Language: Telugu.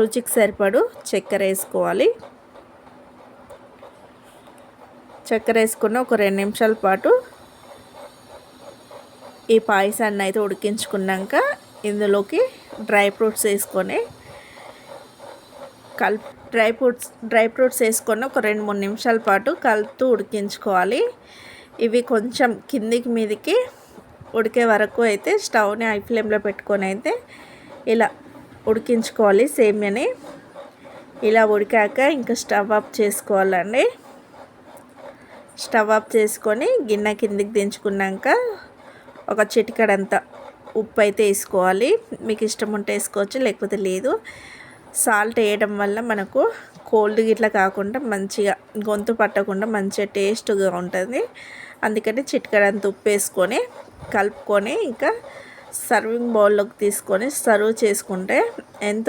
రుచికి సరిపడు చక్కెర వేసుకోవాలి. చక్కెర వేసుకున్న ఒక 2 నిమిషాల పాటు ఈ పాయసాన్ని అయితే ఉడికించుకున్నాక ఇందులోకి డ్రై ఫ్రూట్స్ వేసుకొని డ్రై ఫ్రూట్స్ వేసుకొని ఒక 2-3 నిమిషాల పాటు కలుపుతూ ఉడికించుకోవాలి. ఇవి కొంచెం కిందికి మీదికి ఉడికే వరకు అయితే స్టవ్ని హై ఫ్లేమ్లో పెట్టుకొని అయితే ఇలా ఉడికించుకోవాలి. సేమియాని ఇలా ఉడికాక ఇంకా స్టవ్ ఆఫ్ చేసుకోవాలండి. స్టవ్ ఆఫ్ చేసుకొని గిన్నె కిందికి దించుకున్నాక ఒక చిటికెడంత ఉప్పు అయితే వేసుకోవాలి. మీకు ఇష్టం ఉంటే వేసుకోవచ్చు, లేకపోతే లేదు. సాల్ట్ వేయడం వల్ల మనకు కోల్డ్ గిట్లా కాకుండా మంచిగా గొంతు పట్టకుండా మంచిగా టేస్ట్గా ఉంటుంది. అందుకని చిటికెడంత ఉప్పు వేసుకొని కలుపుకొని ఇంకా సర్వింగ్ బౌల్లోకి తీసుకొని సర్వ్ చేసుకుంటే ఎంతో